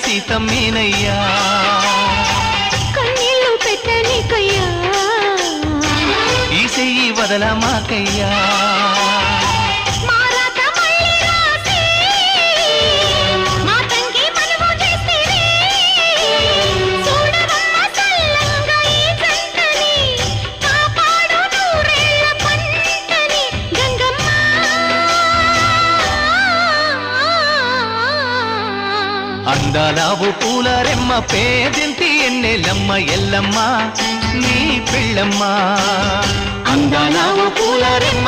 సీతమ్మేనయ్యా కన్నీళ్ళు పెట్టనికయ్యా ఈ చెయ్యి వదలమాకయ్యా అందాలావు పూల రెమ్మ పేదింటి ఎన్నెలమ్మ ఎల్లమ్మ నీ పిల్లమ్మ అందాలావు పూల రెమ్మ